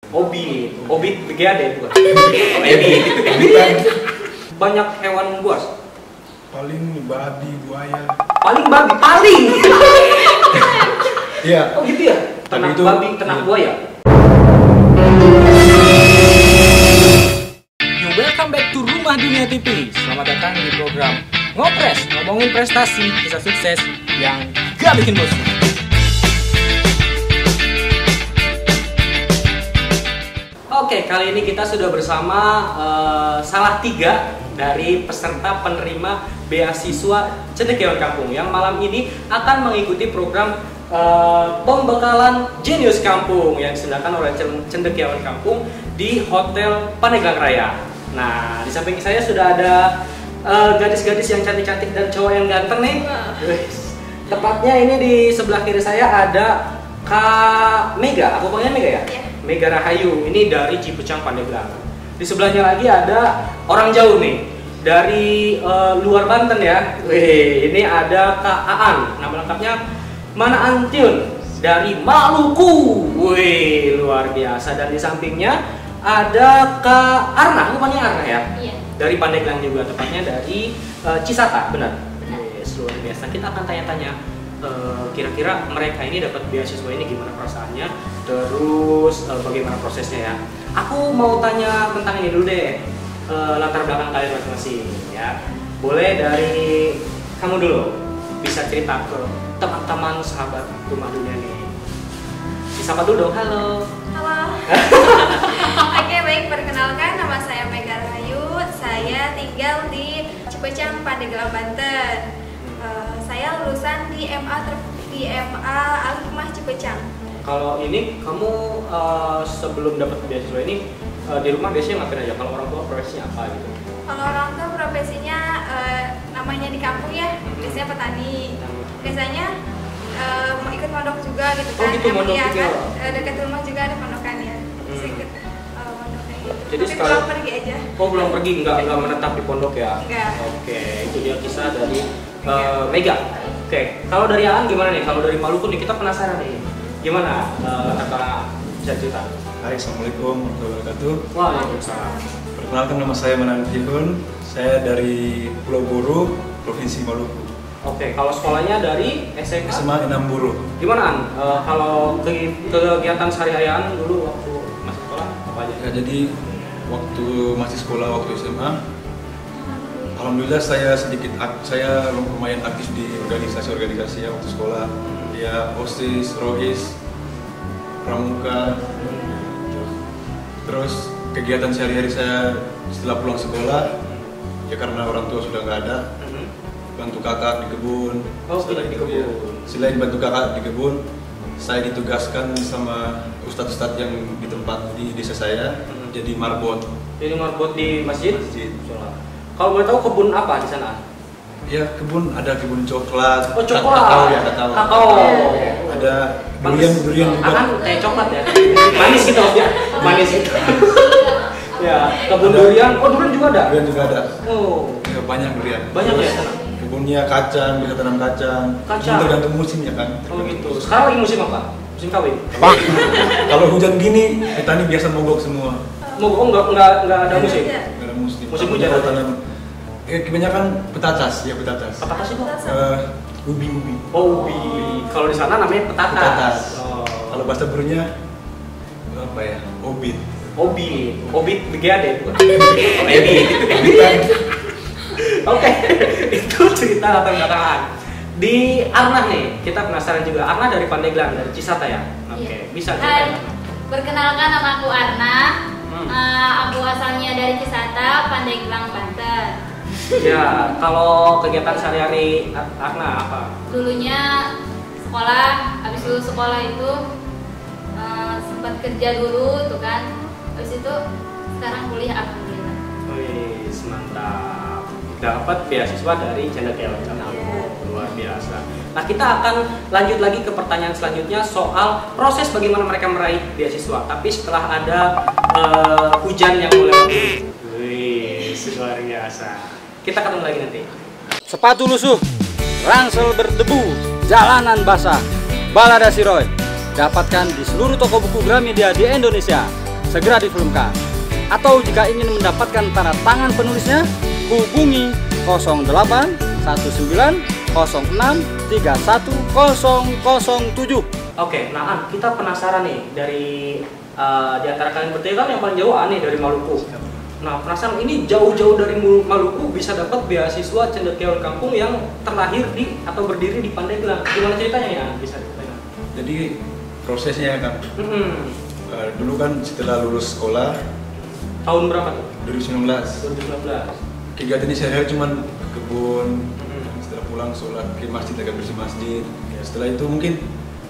Obit BGAD bukan? Ebi. Banyak hewan buas. Paling babi, buaya. Paling. Iya. Oh gitu ya. Ternak babi, ternak buaya. You welcome back to Rumah Dunia TV. Selamat datang di program Ngopres, ngomongin prestasi, kisah sukses yang gak bikin bosan. Oke, kali ini kita sudah bersama salah tiga dari peserta penerima beasiswa Cendekiawan Kampung yang malam ini akan mengikuti program pembekalan Jenius Kampung yang diselenggarakan oleh Cendekiawan Kampung di Hotel Pandeglang Raya. Nah, di samping saya sudah ada gadis-gadis yang cantik-cantik dan cowok yang ganteng nih. Tepatnya ini di sebelah kiri saya ada Kak Mega, aku panggilnya Mega ya? Yeah. Mega Rahayu, ini dari Cipucang Pandeglang. Di sebelahnya lagi ada orang jauh nih, dari luar Banten ya. Wih, ini ada Kak Aan, nama lengkapnya Mana Antiun, dari Maluku. Wih, luar biasa. Dan di sampingnya ada Kak Arna, aku panggilnya Arna ya? Iya. Dari Pandeglang juga, tepatnya dari Cisata, benar? Wih, luar biasa. Kita akan tanya-tanya kira-kira mereka ini dapat beasiswa ini gimana perasaannya, terus bagaimana prosesnya ya. Aku mau tanya tentang ini dulu deh, latar belakang kalian masing-masing ya. Boleh dari kamu dulu, bisa cerita ke teman-teman sahabat Rumah Dunia nih. Disapa dulu dong, halo. Halo. Oke, baik, perkenalkan nama saya Mega Rahayu. Saya tinggal di Cipucang, Pandeglang, Banten. Saya lulusan di MA Al-Hikmah Cipucang. Kalau ini kamu sebelum dapat beasiswa ini di rumah biasanya ngapain aja? Kalau orang tua profesinya apa gitu? Kalau orang tua profesinya namanya di kampung ya, biasanya petani. Biasanya mau ikut mondok juga gitu kan. Oh gitu, mondok ya, juga? Kan, dekat rumah juga ada pondokannya. Bisa ikut mondok kayak gitu. Jadi tapi pulang pergi aja. Oh, pulang pergi, nggak menetap di pondok ya? Enggak. Oke, itu dia kisah dari Mega. Oke, kalau dari Aan gimana nih? Kalau dari Maluku nih, kita penasaran nih. Gimana latar cerita? Hai, assalamualaikum warahmatullahi wabarakatuh. Waalaikumsalam. Perkenalkan, nama saya Mana Antiun. Saya dari Pulau Buru, Provinsi Maluku. Oke, kalau sekolahnya dari SMA Inam Buru. Gimana An? Kalau kegiatan sehari-harian dulu waktu masih sekolah apa aja? Ya, jadi waktu masih sekolah, waktu SMA, alhamdulillah saya lumayan aktif di organisasi ya waktu sekolah. Ya, OSIS, ROIS, Pramuka. Terus kegiatan sehari-hari saya setelah pulang sekolah, ya karena orang tua sudah nggak ada, bantu kakak di kebun. Oh, di kebun. Ya, selain bantu kakak di kebun, saya ditugaskan sama ustadz-ustadz yang di tempat di desa saya, jadi marbot. Jadi marbot di masjid? Masjid. Kalau boleh tahu kebun apa di sana? Ya, kebun, ada kebun coklat. Oh, coklat. Kakao. Ada durian juga. Kan kayak coklat ya. Manis gitu ya. Manis gitu. Ya, kebun durian. Oh, durian juga ada. Durian juga ada. Oh, Ya, banyak durian. banyak ya sana. Kebunnya kacang, bisa tanam kacang. Kacang. Tergantung musimnya kan. Oh gitu. Sekarang lagi musim apa? Musim kawin. Kalau hujan gini, petani biasa mogok semua. Mau nggak ada musim. Iya. Nggak ada musim. Musim hujan Kalau aja. tanam, kebanyakan petatas, ya petatas. Petatas itu? Ubi. Oh, ubi. Kalau di sana namanya petatas. Petatas. Oh. Kalau bahasa Burunya apa ya? Obit. Obit BGAD bukan? Oh, Ebi. Oke, itu cerita latar belakangan. Di Arna nih, kita penasaran juga. Arna dari Pandeglang, dari Cisata ya? Oke, bisa Hai, ceritain. perkenalkan nama aku Arna. Aku asalnya dari Cisata, Pandeglang, Banten. Ya, kalau kegiatan sehari-hari Arna apa? Dulunya sekolah, habis lulus sekolah itu sempat kerja dulu tuh kan. Habis itu sekarang kuliah, alhamdulillah. Wih, mantap. Dapat beasiswa dari Cendekiawan Kampung. Luar biasa. Nah, kita akan lanjut lagi ke pertanyaan selanjutnya soal proses bagaimana mereka meraih beasiswa. Tapi setelah ada hujan yang mulai. Wih, luar biasa. Kita ketemu lagi nanti. Sepatu lusuh, ransel berdebu, jalanan basah, balada Siroy. Dapatkan di seluruh toko buku Gramedia di Indonesia. segera difilmkan. Atau jika ingin mendapatkan tanda tangan penulisnya, hubungi 0819063107. Oke, nah An, kita penasaran nih dari di antara kalian bertiga kan yang paling jauh An nih dari Maluku. Nah, penasaran ini jauh-jauh dari Maluku bisa dapat beasiswa cendekiawan kampung yang terlahir di atau berdiri di Pandeglang. Gimana ceritanya ya? Bisa diceritain? Jadi prosesnya kan, dulu kan setelah lulus sekolah Tahun berapa tuh? 2019, 2019. kegiatan ini sehari-hari cuman ke kebun. Setelah pulang sholat ke masjid, agak bersih masjid. Setelah itu mungkin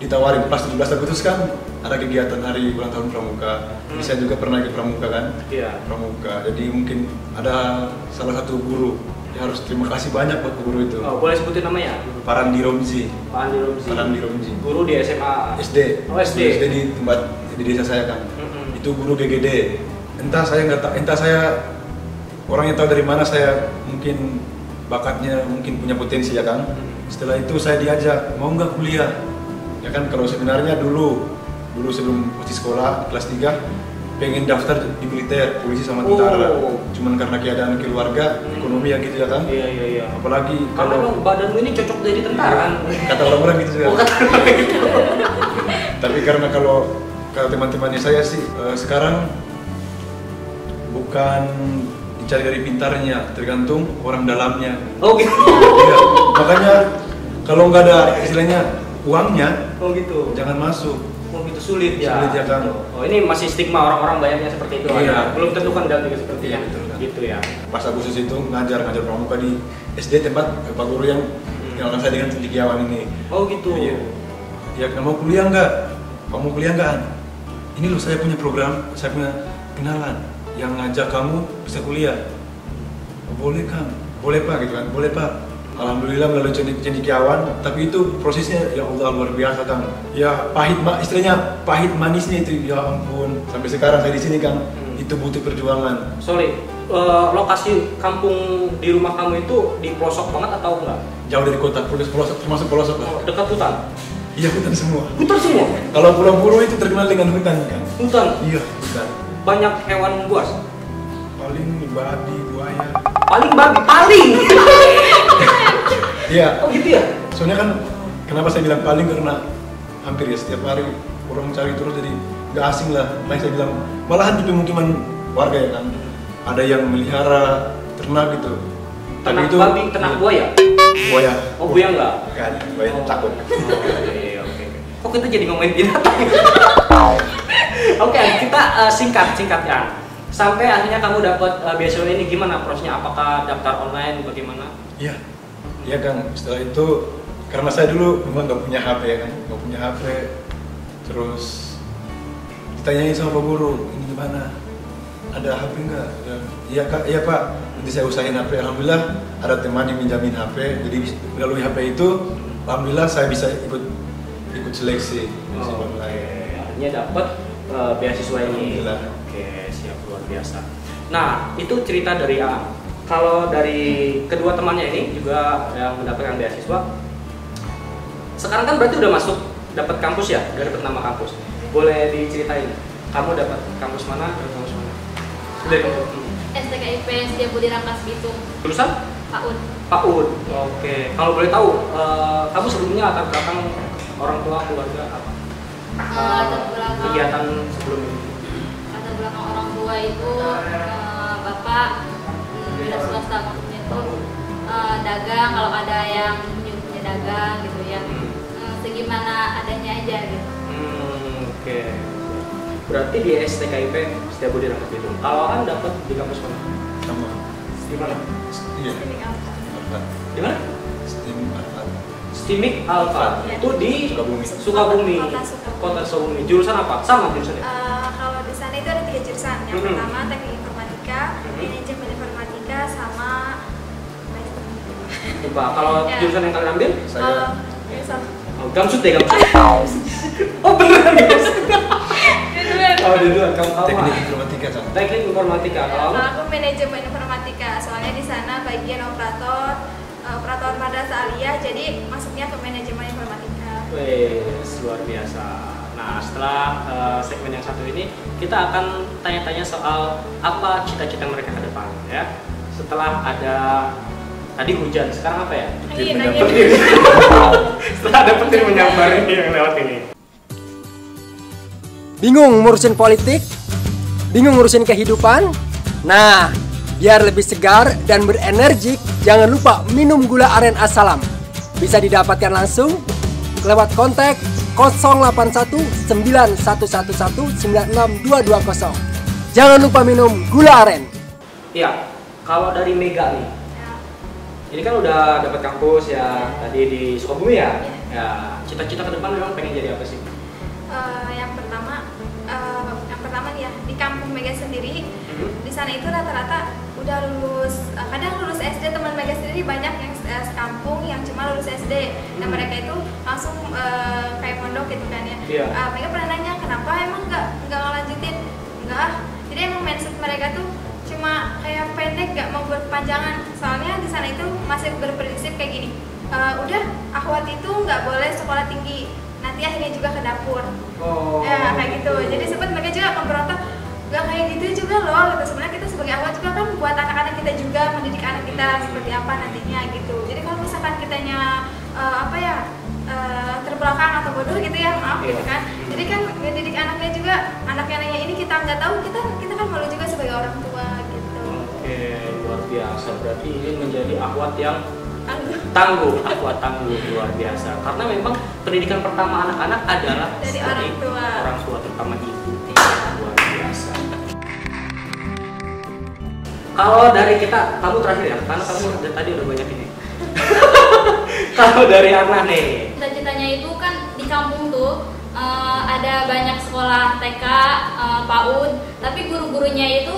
ditawarin pas 17 Agustus kan ada kegiatan hari ulang tahun pramuka. Saya juga pernah ikut pramuka kan. Iya. Pramuka. Jadi mungkin ada salah satu guru yang harus terima kasih banyak buat guru itu. Oh, boleh sebutin namanya? Parandi Romzi. Pak Andi Romzi. Parandi Romzi. Guru di SMA. SD. Oh, SD. SD di tempat di desa saya kan. Itu guru GGD. Entah saya nggak tahu, entah saya orangnya tahu dari mana, saya mungkin bakatnya mungkin punya potensi ya kan. Setelah itu saya diajak, mau nggak kuliah? Ya kan, kalau sebenarnya dulu sebelum masih sekolah kelas 3 pengen daftar di militer, polisi sama tentara. Cuman karena keadaan keluarga, ekonomi ya gitu ya kan. Iya. Apalagi Kalau kalau badanmu ini cocok jadi tentara. kata orang-orang gitu juga. Oh, kata orang gitu. Tapi karena kalau teman-temannya saya sih sekarang bukan dicari dari pintarnya, tergantung orang dalamnya. Oh gitu. Iya, makanya kalau nggak ada istilahnya uangnya, Oh gitu. jangan masuk. Oh gitu, sulit ya. Sulit ya, Kang. Oh, ini masih stigma orang-orang banyaknya seperti itu. Iya. Belum tentu kan dan juga seperti Iya, itu. betul, Kang. Gitu ya. Pas Agustus itu ngajar pramuka di SD tempat Pak Guru yang kenalkan saya dengan cendekiawan ini. Oh gitu. Iya. Ya, mau kuliah nggak? Kamu kuliah nggak? Ini loh saya punya program, saya punya kenalan yang ngajak kamu bisa kuliah. Oh, boleh Kang, boleh Pak gitu kan, boleh Pak. Alhamdulillah melalui cendekiawan, tapi itu prosesnya ya Allah luar biasa Kang. Ya pahit, istilahnya pahit manisnya itu, ya ampun. Sampai sekarang saya di sini Kang, itu butuh perjuangan. Sorry, lokasi kampung di rumah kamu itu di pelosok banget atau enggak? Jauh dari kota, pelosok termasuk pelosok lah. Oh, dekat hutan. Iya hutan semua. Hutan semua. Kalau Pulau Buru itu terkenal dengan hutan kan? Hutan. Iya hutan. Banyak hewan buas. Paling babi, buaya. Paling babi, paling. Iya. Oh gitu ya. Soalnya kan kenapa saya bilang paling karena hampir ya setiap hari orang cari terus, jadi nggak asing lah. Makanya saya bilang malahan di pemukiman warga ya kan ada yang melihara ternak gitu. Ternak babi, ternak buaya. Buaya. Oh buaya enggak? Kan, buaya takut. Iya, oke. Kok kita jadi ngomongin binatang? Oke, kita singkat ya. Sampai akhirnya kamu dapat beasiswa ini, gimana prosesnya? Apakah daftar online, bagaimana? Iya, iya Kang. Setelah itu karena saya dulu memang nggak punya HP ya kan, nggak punya HP. Terus ditanyain sama Pak Guru, ini gimana? Ada HP nggak? Iya Kak, iya Pak. Nanti saya usahain HP. Alhamdulillah ada teman yang minjamin HP. Jadi melalui HP itu, alhamdulillah saya bisa ikut seleksi. Oke, akhirnya dapat beasiswa ini. Alhamdulillah. Oke, siap, luar biasa. Nah, itu cerita dari A. Kalau dari kedua temannya ini juga yang mendapatkan beasiswa, sekarang kan berarti udah masuk dapat kampus ya, udah dapat nama kampus. Boleh diceritain, kamu dapat kampus mana? Dapat kampus mana? Dari kampus. STKIP Setiabudi Rangkas Bitung. Jurusan? PAUD. PAUD. Oke. Kalau boleh tahu, kamu sebelumnya latar belakang orang tua, keluarga apa? Latar belakang Kegiatan sebelum ini? latar belakang orang tua itu bapak wira swasta, maksudnya itu dagang, kalau ada yang punya dagang gitu ya. Segimana adanya aja gitu. Oke. Berarti di STKIP Setiabudi Rangkas Bitung. Kalau kan dapat di kampus mana? Sama. Di mana? Iya. Ini Di mana? Steam Alfat. Stimik Alfa. Iya. Itu di Sukabumi. Sukabumi. Kota Sukabumi. Jurusan apa? Sama jurusannya? Kalau di sana itu ada 3 jurusan. Yang Mhm. pertama teknik informatika, Mhm. manajemen informatika, sama Coba. Kalau Ya. jurusan yang kalian ambil? Saya sama Oh, gamsut deh, gamsut. Oh beneran guys. Oh di luar kamu apa? teknik informatika kan. Teknik informatika. Kalau Kalau aku manajemen informatika, soalnya di sana bagian operator pada aliyah, jadi masuknya ke manajemen informatika. wes luar biasa. Nah, setelah segmen yang satu ini kita akan tanya-tanya soal apa cita-cita mereka ke depan ya. Setelah ada tadi hujan, sekarang apa ya? Angin. Setelah ada petir menyambar ini yang lewat ini. Bingung ngurusin politik? Bingung ngurusin kehidupan? Nah, biar lebih segar dan berenergik, jangan lupa minum gula aren Assalam. Bisa didapatkan langsung lewat kontak 081 9111 96220. Jangan lupa minum gula aren. Iya, kalau dari Mega nih, ini kan udah dapat kampus ya, tadi di Sukabumi ya. Ya, cita-cita ke depan memang pengen jadi apa sih? Yang pertama nih ya, di kampung Mega sendiri, di sana itu rata-rata udah lulus, kadang lulus SD, teman Mega sendiri banyak yang sekampung yang cuma lulus SD, dan mereka itu langsung kayak pondok gitu kan ya. Iya. Mereka pernah nanya kenapa emang nggak ngelanjutin, enggak, jadi emang mindset mereka tuh cuma kayak pendek, gak mau berkepanjangan. Soalnya di sana itu masih berprinsip kayak gini, udah akhwat itu nggak boleh sekolah tinggi, nanti akhirnya juga ke dapur. Ya kayak gitu. Jadi sempat mereka juga memberontak, gak kayak gitu juga loh gitu. Sebenarnya kita sebagai akhwat juga kan buat anak-anak kita juga, mendidik anak kita seperti apa nantinya gitu. Jadi kalau misalkan kitanya terbelakang atau bodoh gitu ya, maaf gitu kan. Jadi kan mendidik anaknya juga, anaknya nanya ini kita nggak tahu, kita kan malu juga sebagai orang tua gitu. Oke, luar biasa. Berarti ini menjadi akhwat yang tangguh, akhwat tangguh, luar biasa. Karena memang pendidikan pertama anak-anak adalah Dari orang tua. Orang tua, terutama ibu. Luar biasa. Kalau dari kita, kamu terakhir ya, karena kamu tadi udah banyak ini. Kalau dari Arna nih, Cita-citanya itu kan di kampung tuh ada banyak sekolah TK, PAUD, tapi guru-gurunya itu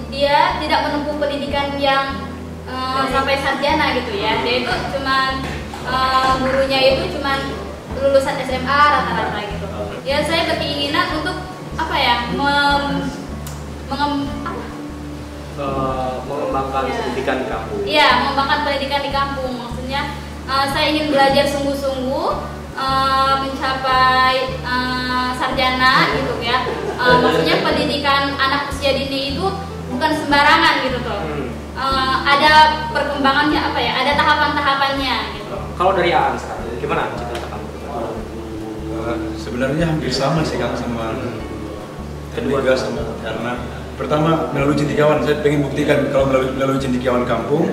dia tidak menempuh pendidikan yang sampai sarjana gitu ya. Dia itu cuman gurunya itu cuman lulusan SMA rata-rata gitu. Ya saya berkeinginan untuk apa ya, mengembangkan pendidikan di kampung. Iya, mengembangkan pendidikan di kampung. Maksudnya saya ingin belajar sungguh-sungguh mencapai sarjana gitu ya. Maksudnya pendidikan anak usia dini itu bukan sembarangan gitu tuh. Ada perkembangannya apa ya? Ada tahapan-tahapannya gitu. Kalau dari Aan sekarang, gimana cita-cita kamu? Sebenarnya hampir sama sih Kang sama kedua sama, karena pertama melalui cendekiawan saya pengen buktikan kalau melalui cendekiawan kampung,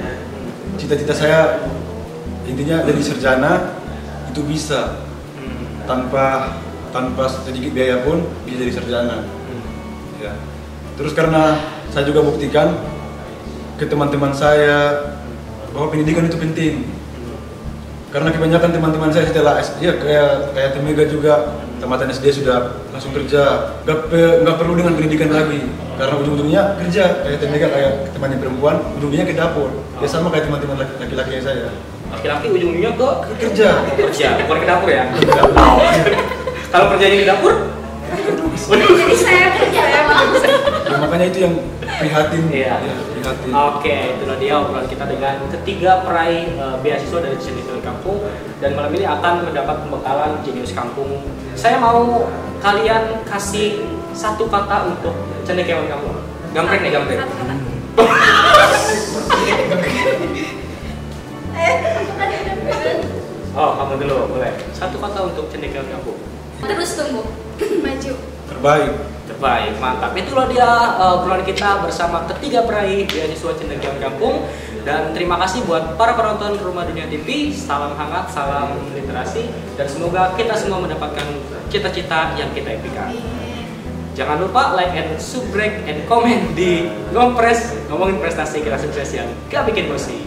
cita-cita saya intinya jadi sarjana itu bisa tanpa sedikit biaya pun bisa jadi sarjana. Ya. Terus karena saya juga buktikan ke teman-teman saya bahwa pendidikan itu penting. Karena kebanyakan teman-teman saya setelah kayak Temega juga tamatan SD sudah langsung kerja, nggak perlu dengan pendidikan lagi, karena ujung-ujungnya kerja. Kayak Temega, kayak temannya perempuan, ujung-ujungnya ke dapur. Ya sama kayak teman-teman laki-laki saya. Laki-laki ujung-ujungnya ke kerja, bukan ke dapur ya. Kalau kerjanya di dapur, Jadi saya kerja ya, nah, makanya itu yang prihatin. Iya. Ya, prihatin. Oke, itulah dia obrolan kita dengan ketiga peraih beasiswa dari Jenius Kampung, dan malam ini akan mendapat pembekalan Jenius Kampung. Saya mau kalian kasih satu kata untuk cendekiawan kampung. Gampreng nih, gampreng. Satu kata. Oh, kamu dulu, boleh. Satu kata untuk cendekiawan kampung. Terus tunggu. Maju. Terbaik. Terbaik, mantap. Itulah dia obrolan kita bersama ketiga peraih beasiswa cendekiawan kampung. Dan terima kasih buat para penonton Rumah Dunia TV. Salam hangat, salam literasi, dan semoga kita semua mendapatkan cita-cita yang kita impikan. Jangan lupa like and subscribe and comment di Ngompres, ngomongin prestasi kita sukses yang gak bikin bosi.